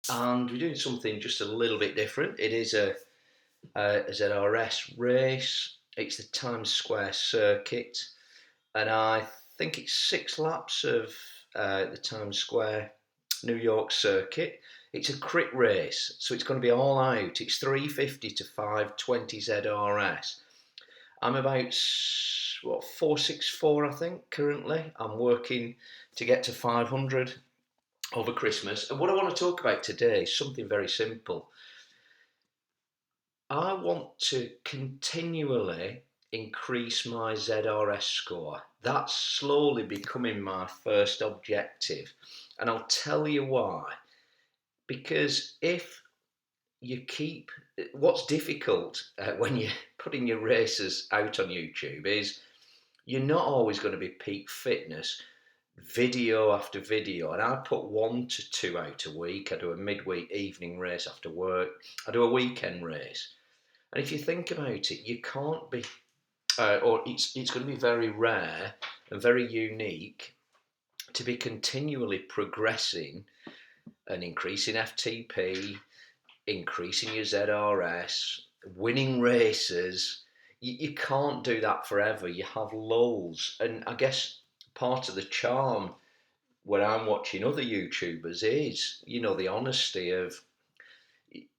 and we're doing something just a little bit different. It is a ZRS race. It's the Times Square circuit, and I think it's 6 laps of the Times Square New York circuit. It's a crit race, so it's going to be all out. It's 350 to 520 ZRS. I'm about 464, I think, currently. I'm working to get to 500 over Christmas. And what I want to talk about today is something very simple. I want to continually increase my ZRS score. That's slowly becoming my first objective. And I'll tell you why. Because if you keep, what's difficult when you're putting your races out on YouTube is you're not always going to be peak fitness video after video, and I put 1 to 2 out a week. I do a midweek evening race after work, I do a weekend race. And if you think about it, you can't be or it's going to be very rare and very unique to be continually progressing and increasing FTP, increasing your ZRS, winning races. You can't do that forever. You have lulls. And I guess part of the charm when I'm watching other YouTubers is, the honesty of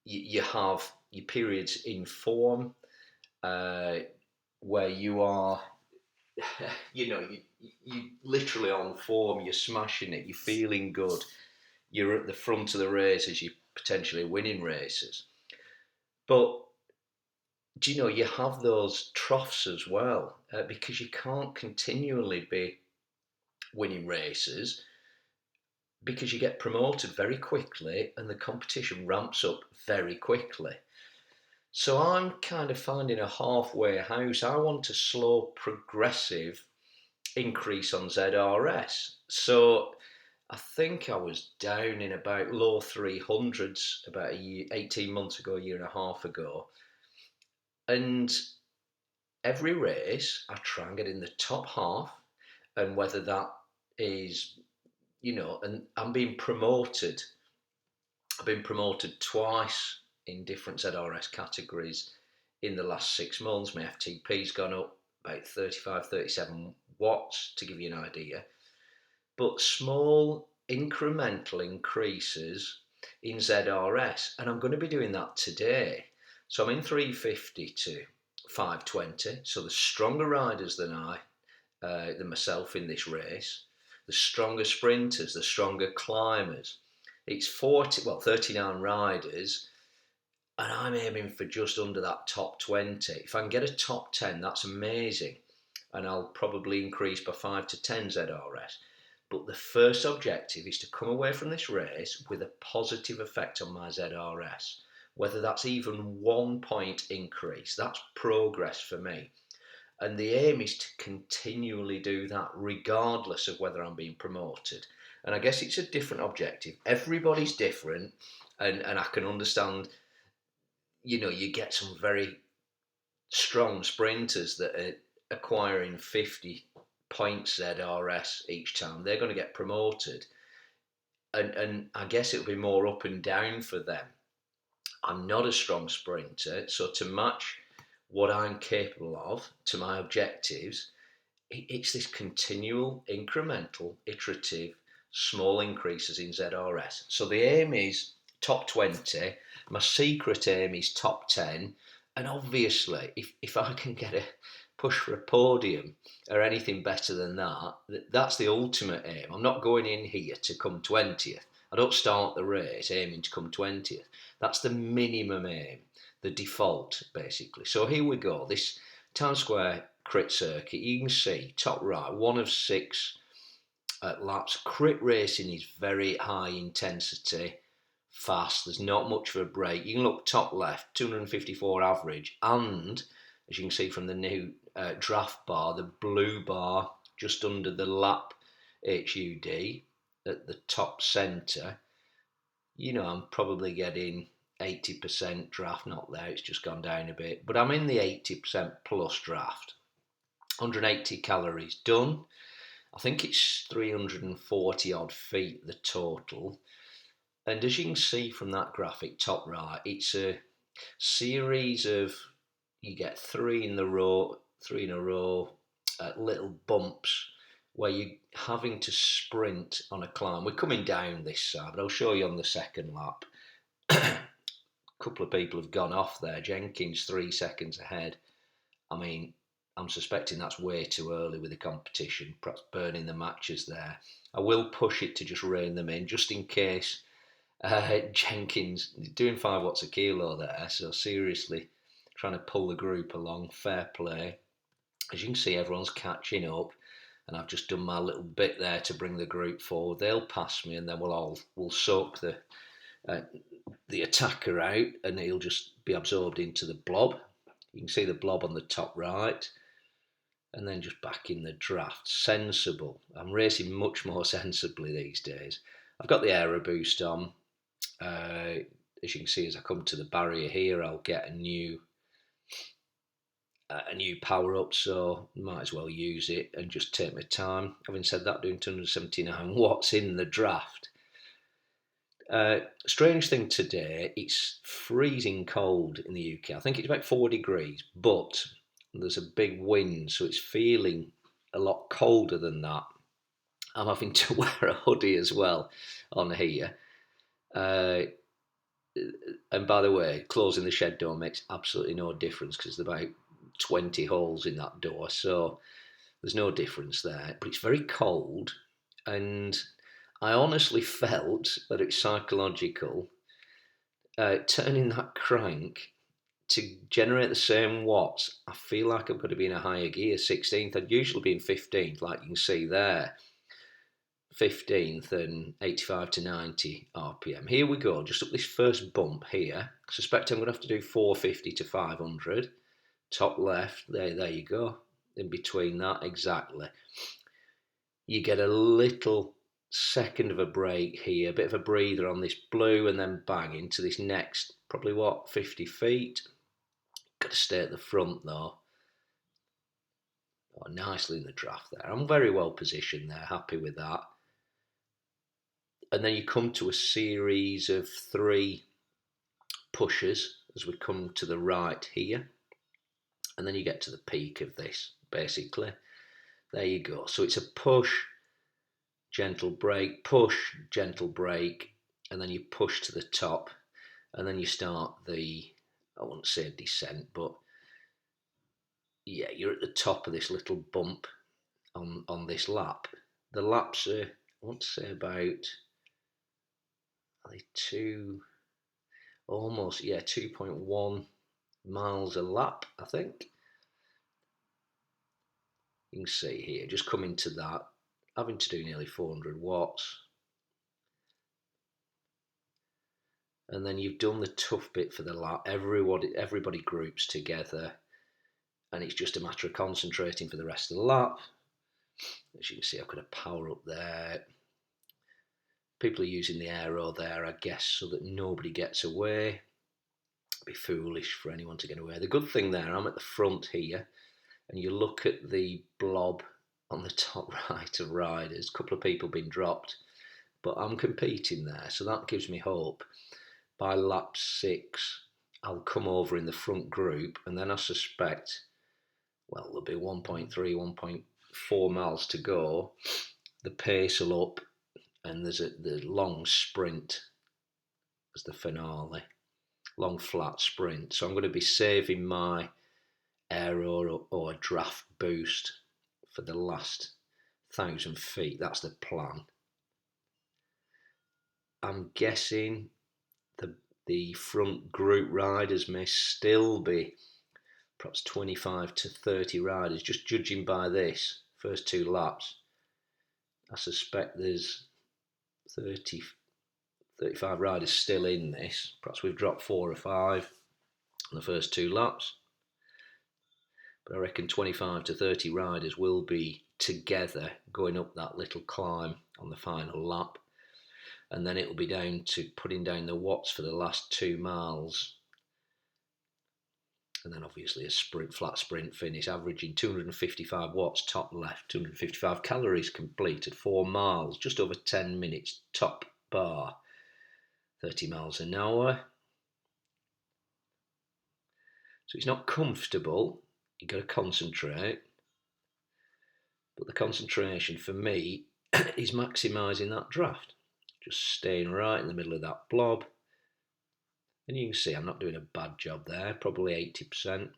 you have your periods in form uh, where you are, you literally on form, you're smashing it, you're feeling good, you're at the front of the race as you're potentially winning races. But you have those troughs as well because you can't continually be winning races because you get promoted very quickly and the competition ramps up very quickly. So I'm kind of finding a halfway house. I want a slow, progressive increase on ZRS. So I think I was down in about low 300s about 18 months ago, a year and a half ago. And every race, I try and get in the top half. And whether that is, and I'm being promoted. I've been promoted twice in different ZRS categories in the last 6 months. My FTP's gone up about 35, 37 watts to give you an idea. But small incremental increases in ZRS, and I'm going to be doing that today. So I'm in 350 to 520. So the stronger riders than myself in this race, the stronger sprinters, the stronger climbers. It's 39 riders, and I'm aiming for just under that top 20. If I can get a top 10, that's amazing, and I'll probably increase by 5 to 10 ZRS. But the first objective is to come away from this race with a positive effect on my ZRS. Whether that's even 1 point increase, that's progress for me. And the aim is to continually do that regardless of whether I'm being promoted. And I guess it's a different objective. Everybody's different, and I can understand, you get some very strong sprinters that are acquiring 50 points ZRS each time. They're going to get promoted. And I guess it'll be more up and down for them. I'm not a strong sprinter, so to match what I'm capable of to my objectives, it's this continual, incremental, iterative, small increases in ZRS. So the aim is top 20. My secret aim is top 10. And obviously, if I can get a push for a podium or anything better than that, that's the ultimate aim. I'm not going in here to come 20th. I don't start the race aiming to come 20th. That's the minimum aim, the default, basically. So here we go. This Town Square crit circuit, you can see, top right, 1 of 6 laps. Crit racing is very high intensity, fast. There's not much of a break. You can look top left, 254 average, and as you can see from the new draft bar, the blue bar just under the lap HUD at the top centre, I'm probably getting 80% draft, not there, it's just gone down a bit, but I'm in the 80% plus draft. 180 calories done. I think it's 340 odd feet the total. And as you can see from that graphic top right, it's a series of, you get three in a row, little bumps where you're having to sprint on a climb. We're coming down this side, but I'll show you on the second lap. A couple of people have gone off there. Jenkins 3 seconds ahead. I mean, I'm suspecting that's way too early with the competition, perhaps burning the matches there. I will push it to just rein them in, just in case. Jenkins doing 5 watts a kilo there, so seriously trying to pull the group along. Fair play. As you can see, everyone's catching up, and I've just done my little bit there to bring the group forward. They'll pass me, and then we'll soak the attacker out, and he'll just be absorbed into the blob. You can see the blob on the top right, and then just back in the draft. Sensible. I'm racing much more sensibly these days. I've got the aero boost on. As you can see, as I come to the barrier here, I'll get a new power up, so might as well use it and just take my time. Having said that, doing 279 watts in the draft. Strange thing today, it's freezing cold in the UK. I think it's about 4 degrees, but there's a big wind, so it's feeling a lot colder than that. I'm having to wear a hoodie as well on here. And by the way, closing the shed door makes absolutely no difference because there's about 20 holes in that door, so there's no difference there. But it's very cold, and I honestly felt that it's psychological. Turning that crank to generate the same watts, I feel like I'm going to be in a higher gear, 16th. I'd usually be in 15th, like you can see there. 15th and 85 to 90 RPM. Here we go, just up this first bump here. I suspect I'm going to have to do 450 to 500. Top left, there you go. In between that, exactly. You get a little second of a break here, a bit of a breather on this blue, and then bang into this next, probably 50 feet. Got to stay at the front though. Oh, nicely in the draft there. I'm very well positioned there, happy with that. And then you come to a series of 3 pushes as we come to the right here. And then you get to the peak of this, basically. There you go. So it's a push, gentle brake, push, gentle brake, and then you push to the top, and then you start the, I wouldn't say descent, but yeah, you're at the top of this little bump on this lap. The laps are, I want to say about, are they 2.1 miles a lap, I think. You can see here, just coming to that, having to do nearly 400 watts. And then you've done the tough bit for the lap. Everybody groups together, and it's just a matter of concentrating for the rest of the lap. As you can see, I've got a power up there. People are using the aero there, I guess, so that nobody gets away. It'd be foolish for anyone to get away. The good thing there, I'm at the front here, and you look at the blob on the top right of riders. A couple of people been dropped, but I'm competing there, so that gives me hope. By lap 6, I'll come over in the front group, and then I suspect, well, there'll be 1.3, 1.4 miles to go. The pace will up, and there's the long sprint as the finale, long flat sprint. So I'm going to be saving my aero or draft boost for the last 1,000 feet. That's the plan. I'm guessing the front group riders may still be perhaps 25 to 30 riders, just judging by this first 2 laps. I suspect there's 35 riders still in this. Perhaps we've dropped 4 or 5 on the first 2 laps. But I reckon 25 to 30 riders will be together going up that little climb on the final lap. And then it will be down to putting down the watts for the last 2 miles. And then obviously a flat sprint finish, averaging 255 watts top left, 255 calories completed, 4 miles, just over 10 minutes top bar. 30 miles an hour. So it's not comfortable, you've got to concentrate. But the concentration for me is maximising that draft. Just staying right in the middle of that blob. And you can see I'm not doing a bad job there, probably 80%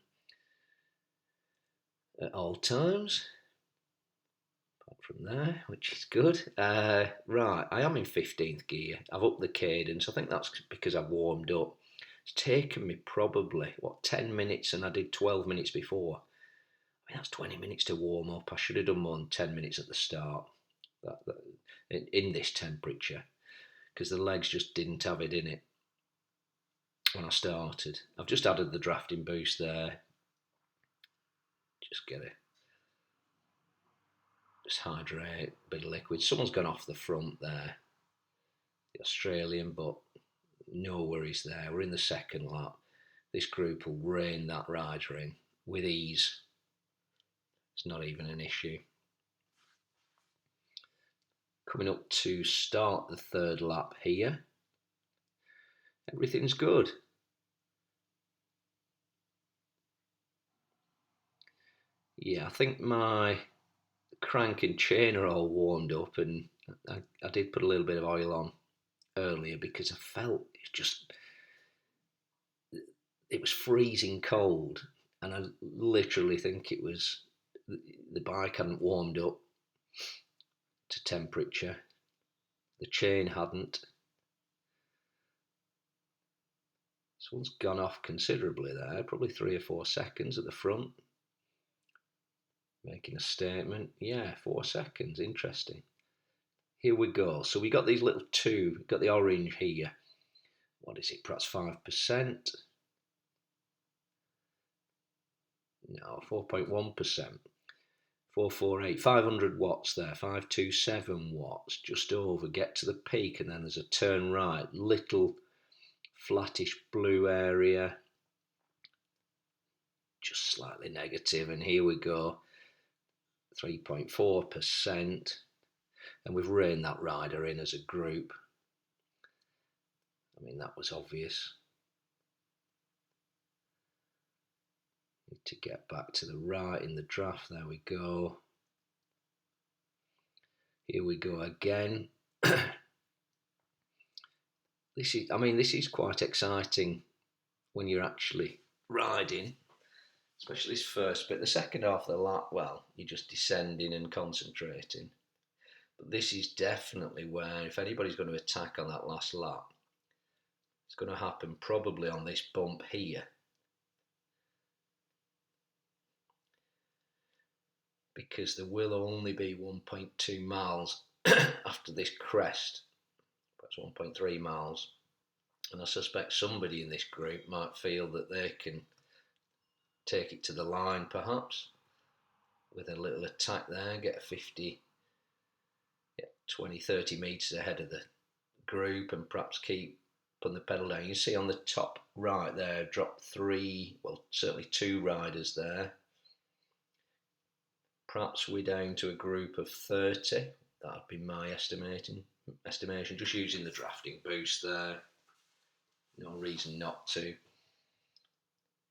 at all times. Apart from there, which is good. Right, I am in 15th gear. I've upped the cadence. I think that's because I've warmed up. It's taken me probably, 10 minutes, and I did 12 minutes before. I mean, that's 20 minutes to warm up. I should have done more than 10 minutes at the start in this temperature, because the legs just didn't have it in it when I started. I've just added the drafting boost there. Just get it. Just hydrate, a bit of liquid. Someone's gone off the front there, the Australian, but no worries there. We're in the second lap. This group will rein that rider in with ease. It's not even an issue. Coming up to start the third lap here. Everything's good. Yeah, I think my crank and chain are all warmed up, and I did put a little bit of oil on earlier because I felt it was freezing cold, and I literally think it was the bike hadn't warmed up to temperature. The chain hadn't. This one's gone off considerably there, probably 3 or 4 seconds at the front. Making a statement. Yeah, 4 seconds. Interesting. Here we go. So we got these little two, got the orange here. What is it? Perhaps 5%? No, 4.1%. 448, 500 watts there, 527 watts, just over. Get to the peak, and then there's a turn right, little flattish blue area, just slightly negative, and here we go, 3.4%, and we've reined that rider in as a group. I mean, that was obvious. Need to get back to the right in the draft. There we go. Here we go again. This is quite exciting when you're actually riding, especially this first bit. The second half of the lap, well, you're just descending and concentrating. But this is definitely where, if anybody's going to attack on that last lap, it's going to happen probably on this bump here. Because there will only be 1.2 miles after this crest, perhaps 1.3 miles. And I suspect somebody in this group might feel that they can take it to the line, perhaps, with a little attack there, get a 50, 20, 30 metres ahead of the group, and perhaps keep putting the pedal down. You see on the top right there, drop 3, well, certainly 2 riders there. Perhaps we're down to a group of 30. That would be my estimation, just using the drafting boost there. No reason not to.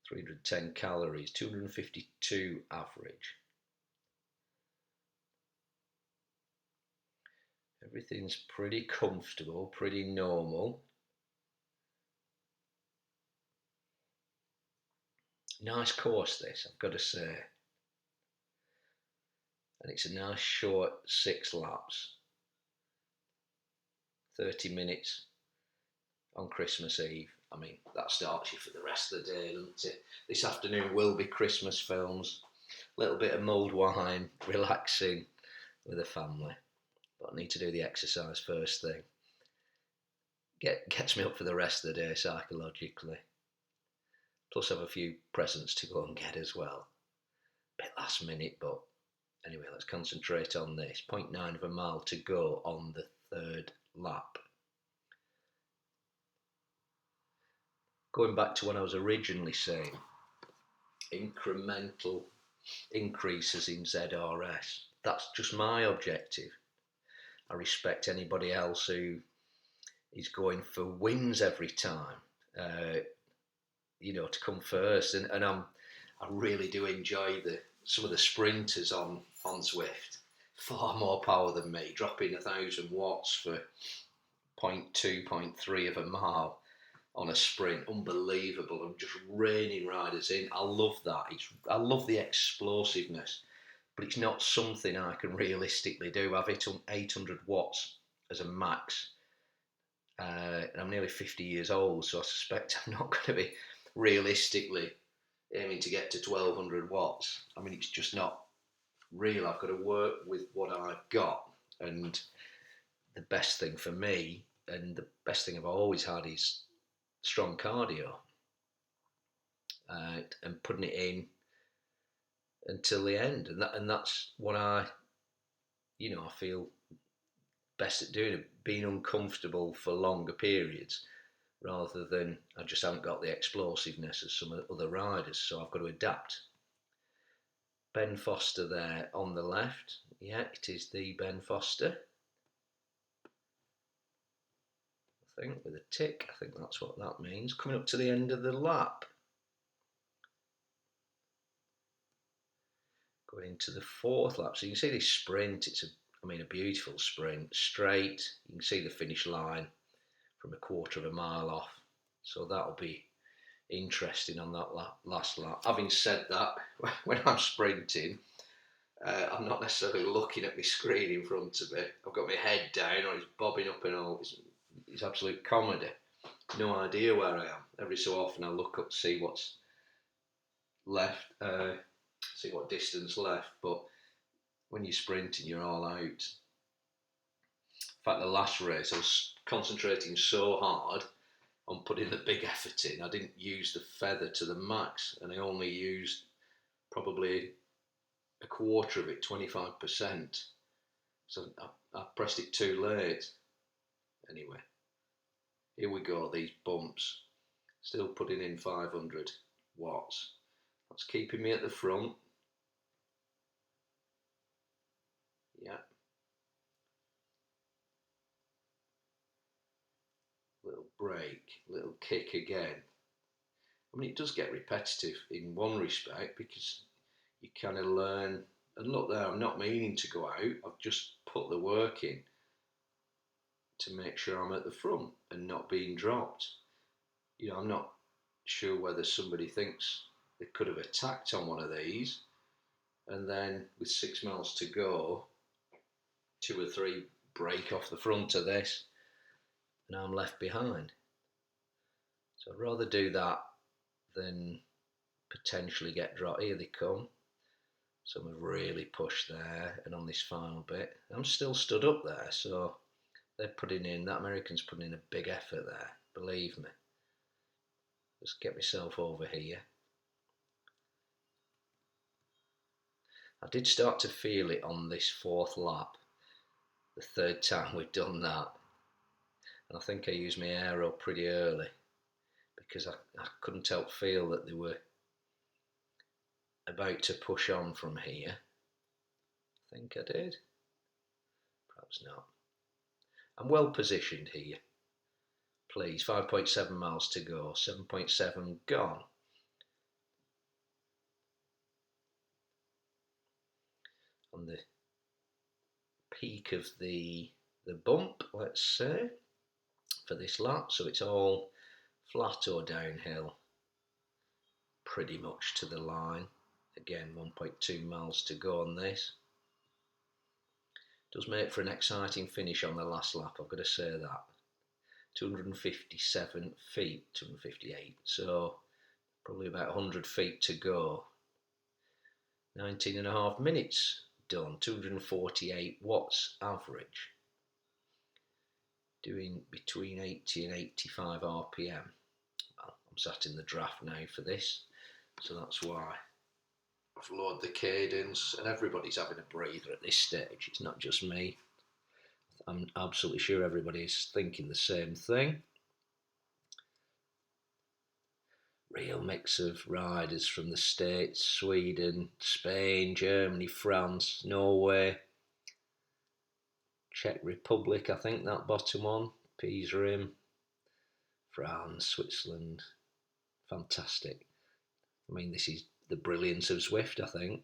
310 calories, 252 average. Everything's pretty comfortable, pretty normal. Nice course this, I've got to say. And it's a nice short 6 laps. 30 minutes on Christmas Eve. I mean, that starts you for the rest of the day, doesn't it? This afternoon will be Christmas films. A little bit of mulled wine, relaxing with the family. But I need to do the exercise first thing. Gets me up for the rest of the day psychologically. Plus I have a few presents to go and get as well. Bit last minute, but anyway, let's concentrate on this. 0.9 of a mile to go on the third lap. Going back to what I was originally saying, incremental increases in ZRS. That's just my objective. I respect anybody else who he's going for wins every time, to come first. And I really do enjoy some of the sprinters on Zwift. Far more power than me, dropping 1,000 watts for 0.2, 0.3 of a mile on a sprint. Unbelievable. I'm just reining riders in. I love that. I love the explosiveness, but it's not something I can realistically do. I've hit 800 watts as a max, and I'm nearly 50 years old, so I suspect I'm not going to be realistically aiming to get to 1,200 watts. I mean, it's just not real. I've got to work with what I've got, and the best thing for me, and the best thing I've always had, is strong cardio, and putting it in until the end, and that's what I feel best at doing, being uncomfortable for longer periods, rather than I just haven't got the explosiveness as some other riders, so I've got to adapt. Ben Foster there on the left. Yeah, it is the Ben Foster. I think with a tick, I think that's what that means. Coming up to the end of the lap. Going into the fourth lap. So you can see this sprint, it's a beautiful sprint, straight. You can see the finish line from a quarter of a mile off. So that'll be interesting on that last lap. Having said that, when I'm sprinting, I'm not necessarily looking at my screen in front of me. I've got my head down, or it's bobbing up and all. It's absolute comedy. No idea where I am. Every so often I look up to see what's left, see what distance left. But when you're sprinting, you're all out. In fact, the last race, I was concentrating so hard on putting the big effort in, I didn't use the feather to the max, and I only used probably a quarter of it, 25%. So I pressed it too late. Anyway, here we go, these bumps. Still putting in 500 watts. That's keeping me at the front. Yeah. Little break, little kick again. I mean, it does get repetitive in one respect, because you kind of learn, and look there, I'm not meaning to go out, I've just put the work in to make sure I'm at the front and not being dropped. I'm not sure whether somebody thinks they could have attacked on one of these, and then with 6 miles to go, 2 or 3 break off the front of this, and I'm left behind. So I'd rather do that than potentially get dropped. Here they come. Some have really pushed there, and on this final bit, I'm still stood up there, so they're putting in, that American's putting in a big effort there, believe me. Just get myself over here. I did start to feel it on this fourth lap, the third time we've done that, and I think I used my aero pretty early, because I couldn't help feel that they were about to push on from here. I think I did. Perhaps not. I'm well positioned here. Please, 5.7 miles to go, 7.7 gone. On the peak of the bump, let's say, for this lap, so it's all flat or downhill, pretty much to the line. Again, 1.2 miles to go on this. Does make for an exciting finish on the last lap, I've got to say that. 257 feet, 258, so probably about 100 feet to go. 19.5 minutes done, 248 watts average. Doing between 80 and 85 RPM. Well, I'm sat in the draft now for this, so that's why I've lowered the cadence, and everybody's having a breather at this stage. It's not just me. I'm absolutely sure everybody's thinking the same thing. Real mix of riders from the States, Sweden, Spain, Germany, France, Norway, Czech Republic, I think, that bottom one. Peas rim, France, Switzerland, fantastic. I mean, this is the brilliance of Zwift, I think.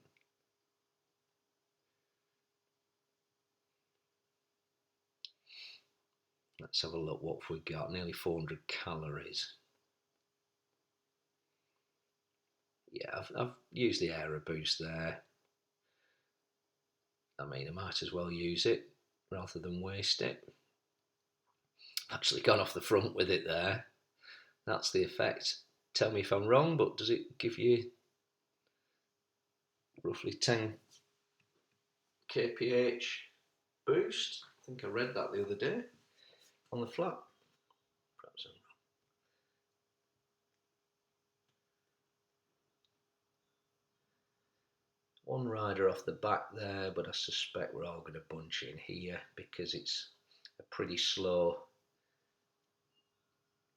Let's have a look what we've got. Nearly 400 calories. Yeah, I've used the Aero Boost there. I mean, I might as well use it rather than waste it. Actually gone off the front with it there. That's the effect. Tell me if I'm wrong, but does it give you roughly 10 kph boost? I think I read that the other day on the flat. Perhaps I'm wrong. One rider off the back there, but I suspect we're all going to bunch in here because it's a pretty slow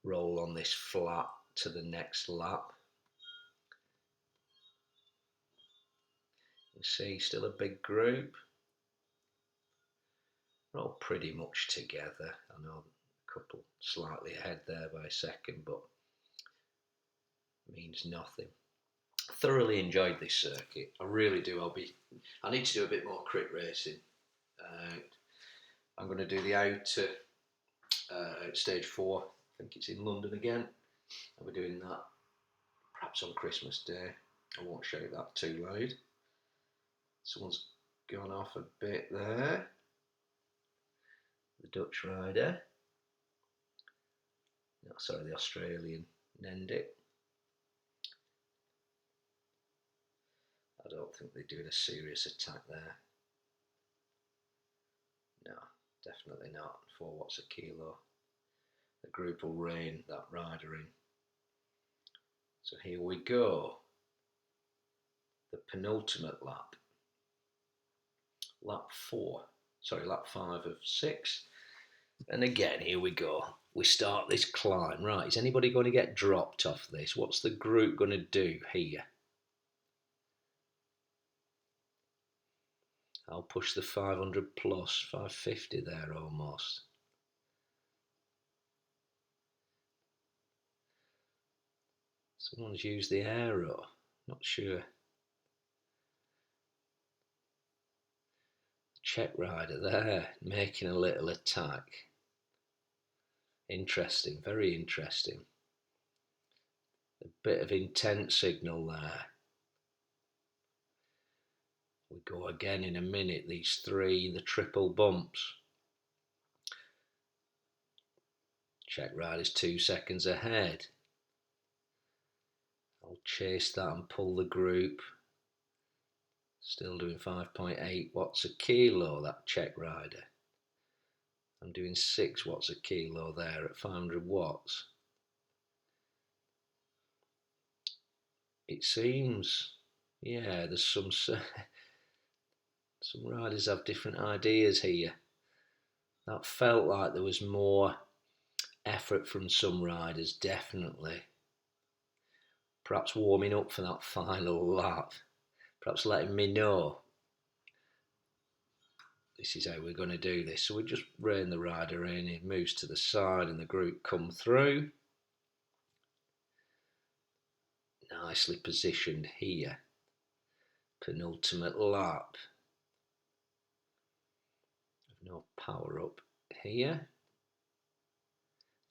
roll on this flat to the next lap. You see, still a big group. We're all pretty much together. I know a couple slightly ahead there by a second, but means nothing. Thoroughly enjoyed this circuit. I really do. I need to do a bit more crit racing. I'm going to do the outer stage 4. I think it's in London again. I'll be doing that perhaps on Christmas Day. I won't show you that too loud. Someone's gone off a bit there. The Dutch rider. No, sorry, the Australian Nendit. I don't think they're doing a serious attack there. No, definitely not. 4 watts a kilo. The group will rein that rider in. So here we go. The penultimate lap. Lap 5 of 6. And again, here we go. We start this climb. Right, is anybody going to get dropped off this? What's the group going to do here? I'll push the 500 plus, 550 there almost. Someone's used the aero, not sure. Czech rider there, making a little attack. Interesting, very interesting. A bit of intent signal there. We go again in a minute, these 3, the triple bumps. Czech rider's 2 seconds ahead. I'll chase that and pull the group. Still doing 5.8 watts a kilo, that Czech rider. I'm doing 6 watts a kilo there at 500 watts. It seems, yeah, there's some riders have different ideas here. That felt like there was more effort from some riders, definitely. Perhaps warming up for that final lap. Perhaps letting me know this is how we're going to do this. So we just rein the rider in, he moves to the side and the group come through. Nicely positioned here. Penultimate lap. No power up here.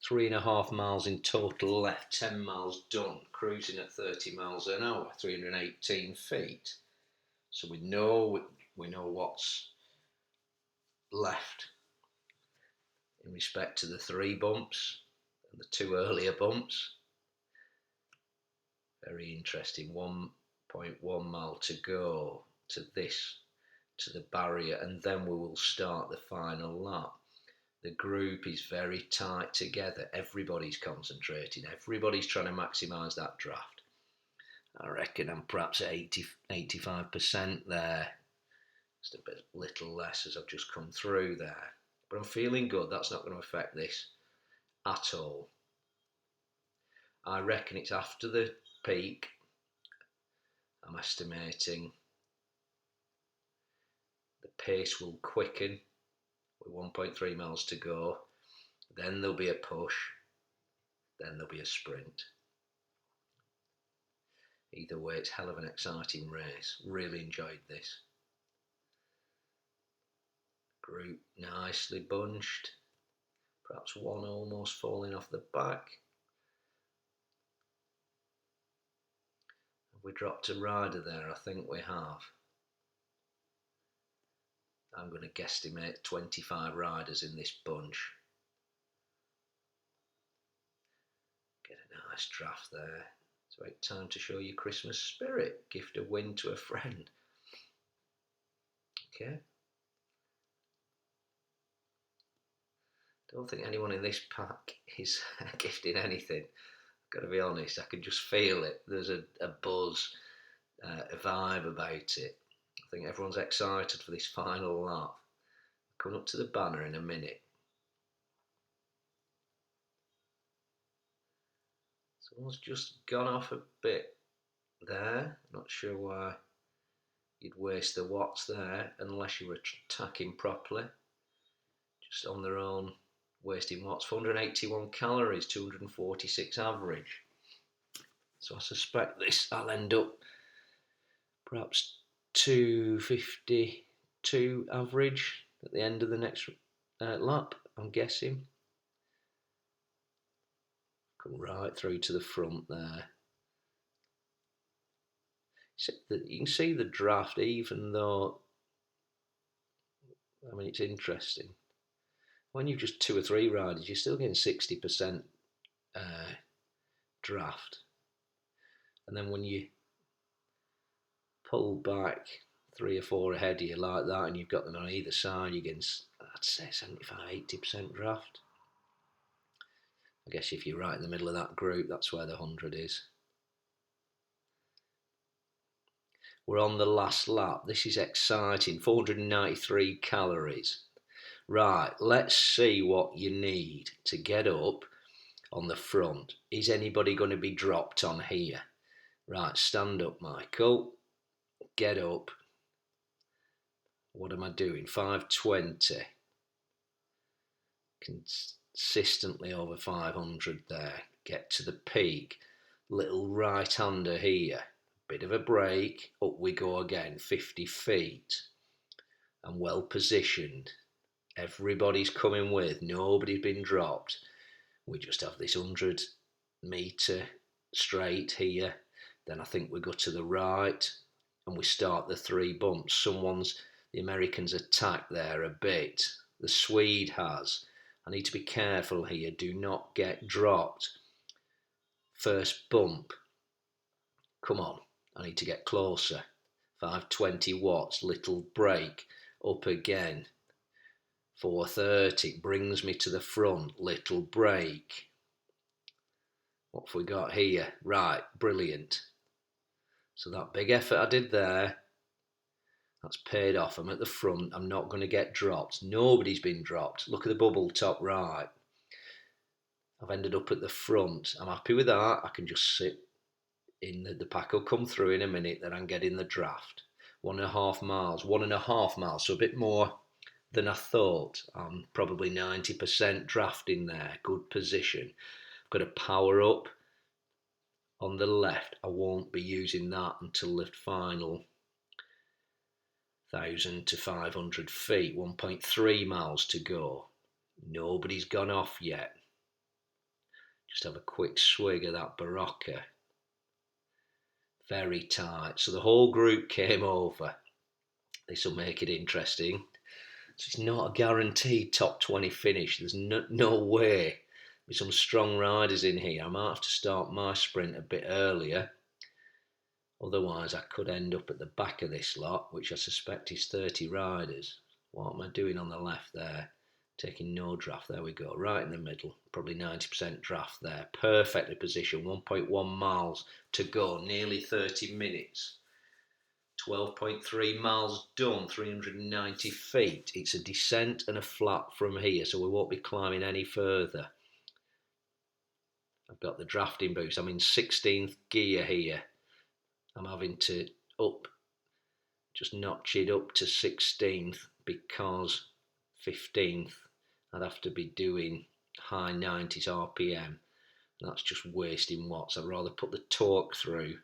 3.5 miles in total left, 10 miles done, cruising at 30 miles an hour, 318 feet. So we know what's left in respect to the 3 bumps and the 2 earlier bumps. Very interesting. 1.1 mile to go to the barrier, and then we will start the final lap. The group is very tight together. Everybody's concentrating. Everybody's trying to maximise that draft. I reckon I'm perhaps at 85% there. Just a bit little less as I've just come through there. But I'm feeling good. That's not going to affect this at all. I reckon it's after the peak. I'm estimating the pace will quicken with 1.3 miles to go. then there'll be a push, then there'll be a sprint. Either way, it's hell of an exciting race. Really enjoyed this. Group nicely bunched. Perhaps one almost falling off the back. Have we dropped a rider there? I think we have. I'm going to guesstimate 25 riders in this bunch. Get a nice draft there. It's about time to show your Christmas spirit. Gift a win to a friend. Okay. Don't think anyone in this pack is gifting anything. I've got to be honest, I can just feel it. There's a buzz, a vibe about it. I think everyone's excited for this final lap. Coming up to the banner in a minute. Someone's just gone off a bit there. Not sure why you'd waste the watts there unless you were attacking properly. Just on their own, wasting watts. 481 calories, 246 average. So I suspect this, I'll end up perhaps 252 average at the end of the next lap, I'm guessing. Come right through to the front there. You can see the draft, even though, I mean, it's interesting. When you've just 2 or 3 riders, you're still getting 60% draft. And then when you pull back 3 or 4 ahead of you like that, and you've got them on either side, you're getting, I'd say, 75-80% draft. I guess if you're right in the middle of that group, that's where the 100 is. We're on the last lap. This is exciting. 493 calories. Right, let's see what you need to get up on the front. Is anybody going to be dropped on here? Right, stand up, Michael. Get up. What am I doing? 520. Consistently over 500 there. Get to the peak. Little right-hander here. Bit of a break. Up we go again. 50 feet. And well positioned. Everybody's coming with. Nobody's been dropped. We just have this 100 metre straight here. Then I think we go to the right and we start the 3 bumps. The Americans attack there a bit. The Swede has. I need to be careful here. Do not get dropped. First bump. Come on. I need to get closer. 520 watts. Little break. Up again. 430 brings me to the front. Little break. What have we got here? Right, brilliant. So that big effort I did there, that's paid off. I'm at the front. I'm not going to get dropped. Nobody's been dropped. Look at the bubble top right. I've ended up at the front. I'm happy with that. I can just sit in the pack will come through in a minute. Then I'm getting the draft. 1.5 miles. 1.5 miles. So a bit more than I thought. I'm probably 90% drafting there. Good position. I've got to power up on the left. I won't be using that until the final 1,000 to 500 feet. 1.3 miles to go. Nobody's gone off yet. Just have a quick swig of that Barocca. Very tight. So the whole group came over. This will make it interesting. So it's not a guaranteed top 20 finish. There's no way. With some strong riders in here, I might have to start my sprint a bit earlier. Otherwise, I could end up at the back of this lot, which I suspect is 30 riders. What am I doing on the left there? Taking no draft. There we go. Right in the middle. Probably 90% draft there. Perfectly positioned. 1.1 miles to go. Nearly 30 minutes. 12.3 miles done. 390 feet. It's a descent and a flat from here, so we won't be climbing any further. I've got the drafting boost. I'm in 16th gear here. I'm having to just notch it up to 16th because 15th I'd have to be doing high 90s RPM. That's just wasting watts. I'd rather put the torque through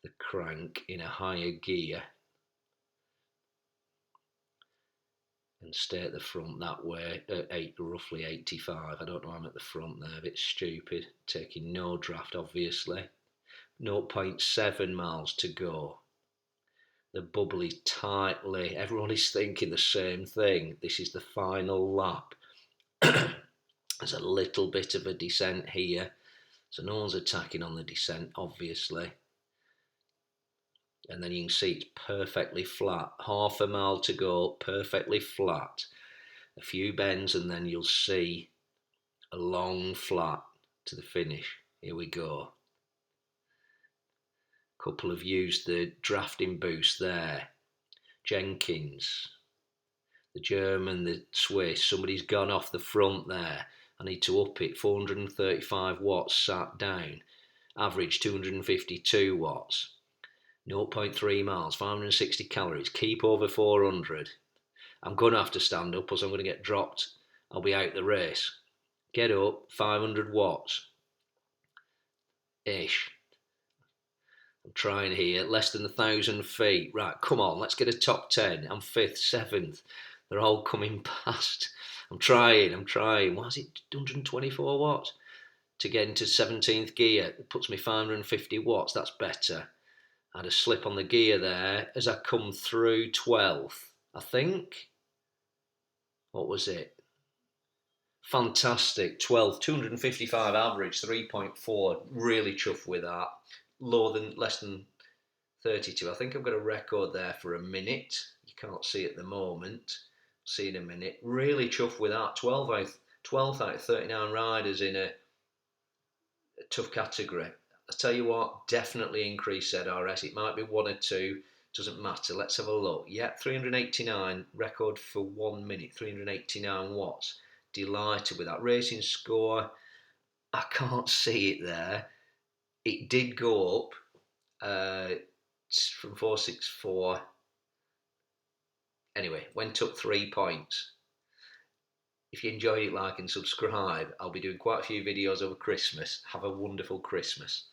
the crank in a higher gear and stay at the front that way at roughly 85. I don't know, I'm at the front there, a bit stupid. Taking no draft, obviously. 0.7 miles to go. The bubbly tightly. Everyone is thinking the same thing. This is the final lap. There's a little bit of a descent here, so no one's attacking on the descent, obviously. And then you can see it's perfectly flat. Half a mile to go, perfectly flat. A few bends and then you'll see a long flat to the finish. Here we go. Couple have used the drafting boost there. Jenkins, the German, the Swiss, somebody's gone off the front there. I need to up it, 435 watts sat down. Average 252 watts. 0.3 miles, 560 calories. Keep over 400. I'm going to have to stand up, or I'm going to get dropped. I'll be out the race. Get up, 500 watts. Ish. I'm trying here, less than 1,000 feet. Right, come on, let's get a top 10. I'm 5th, 7th. They're all coming past. I'm trying. Why is it 124 watts? To get into 17th gear, it puts me 550 watts. That's better. I had a slip on the gear there as I come through 12th, I think. What was it? Fantastic. 12th, 255 average, 3.4. Really chuffed with that. Less than 32. I think I've got a record there for a minute. You can't see at the moment. See in a minute. Really chuffed with that. 12th out of 39 riders in a tough category. I tell you what, definitely increase ZRS. It might be 1 or 2, doesn't matter. Let's have a look. Yeah, 389, record for 1 minute, 389 watts. Delighted with that. Racing score, I can't see it there. It did go up from 464. Anyway, went up 3 points. If you enjoyed it, like and subscribe. I'll be doing quite a few videos over Christmas. Have a wonderful Christmas.